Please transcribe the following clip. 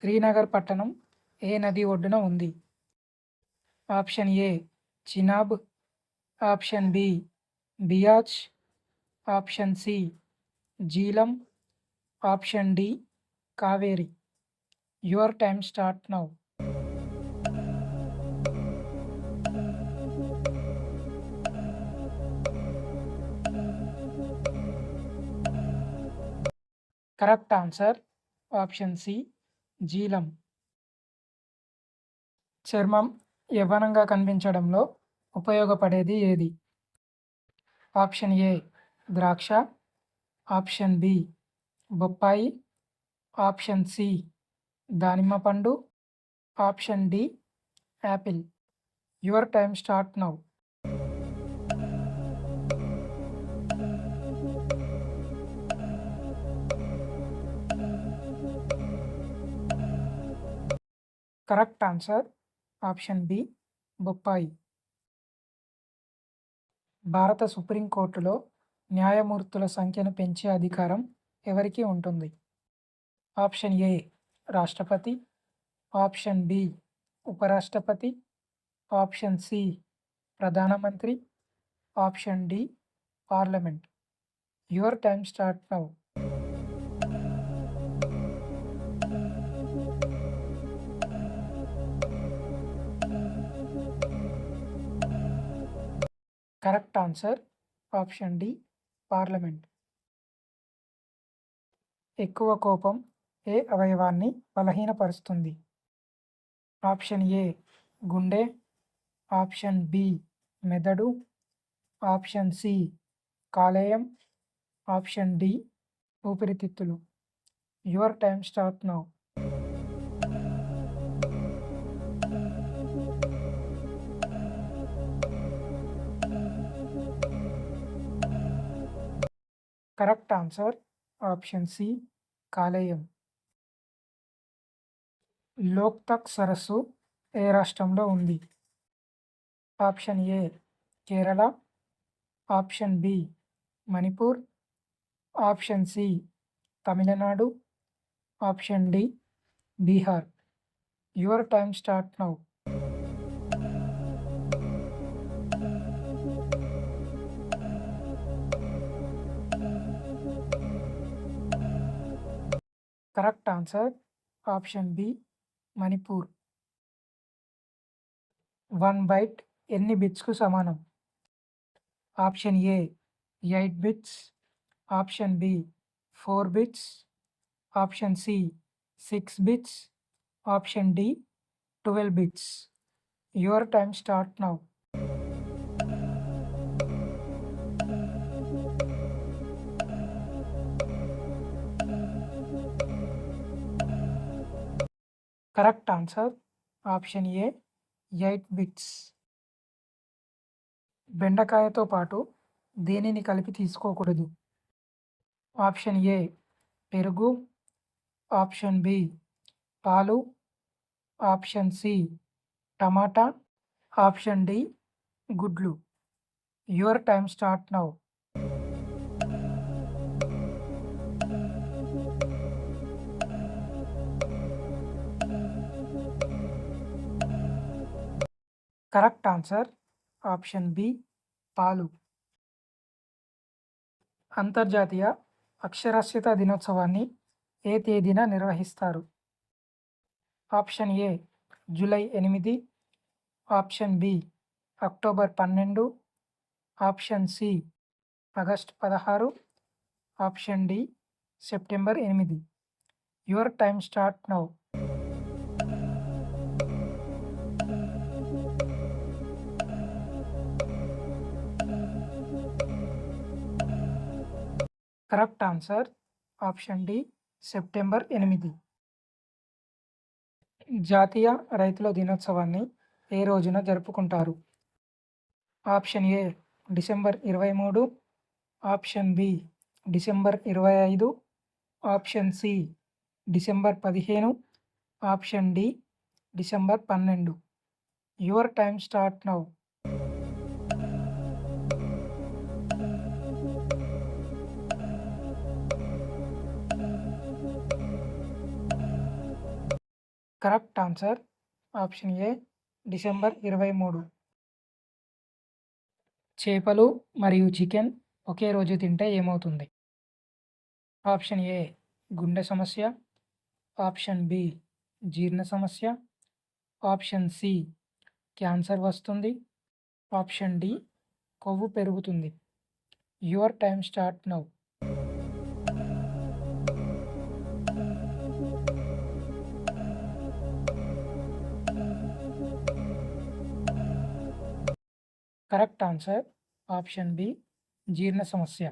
శ్రీనగర్ పట్టణం ఏ నది ఒడ్డున ఉంది? Option A Chenab, option B Beas, option C Jhelum, option D Kaveri. Your time start now. Correct answer option C Jhelum. చర్మం యవ్వనంగా కనిపించడంలో ఉపయోగపడేది ఏది? ఆప్షన్ ఏ ద్రాక్ష, ఆప్షన్ బి బొప్పాయి, ఆప్షన్ సి దానిమ్మ పండు, option D apple. Your time start now. Correct answer option B బొప్పాయి. భారత సుప్రీంకోర్టులో న్యాయమూర్తుల సంఖ్యను పెంచే అధికారం ఎవరికి ఉంటుంది? ఆప్షన్ ఏ రాష్ట్రపతి, ఆప్షన్ బి ఉపరాష్ట్రపతి, ఆప్షన్ సి ప్రధానమంత్రి, option D parliament. Your time start now. Correct answer option D parliament. ఎక్కువ కోపం ఏ అవయవాన్ని బలహీనపరుస్తుంది? ఆప్షన్ ఏ గుండె, ఆప్షన్ బి మెదడు, ఆప్షన్ సి కాలేయం, ఆప్షన్ డి ఊపిరితిత్తులు. Your time start now. Correct answer option C కాలేయం. లోక్తక్ సరస్సు ఏ రాష్ట్రంలో ఉంది? Option A Kerala, option B Manipur, option C Tamil Nadu, option D Bihar. Your time start now. Correct answer option B Manipur. 1 byte ఎన్ని బిట్స్కు సమానం? Option A 8 bits, option B 4 bits, option C 6 bits, option D 12 bits. Your time start now. Correct answer option A 8 bits. బెండకాయతో పాటు దేనిని కలిపి తీసుకోకూడదు? Option A పెరుగు, option B పాలు, option C tomato, option D గుడ్లు. Your time start now. Correct answer option B పాలు. అంతర్జాతీయ అక్షరాస్యత దినోత్సవాన్ని ఏ తేదీన నిర్వహిస్తారు? Option A July 8, option B October 12, option C August 16, option D September 8. Your time start now. Correct answer option D September 8. జాతీయ రైతుల దినోత్సవాన్ని ఏ రోజున జరుపుకుంటారు? Option A December 23, option B December 25, option C December 15, option D December 12. Your time start now. Correct answer option A December 23. చేపలు మరియు chicken ఒకే రోజు తింటే ఏమవుతుంది? ఆప్షన్ ఏ గుండె సమస్య, ఆప్షన్ బి జీర్ణ సమస్య, ఆప్షన్ సి క్యాన్సర్ వస్తుంది, ఆప్షన్ డి కొవ్వు పెరుగుతుంది. Your time start now. Correct answer option B జీర్ణ సమస్య.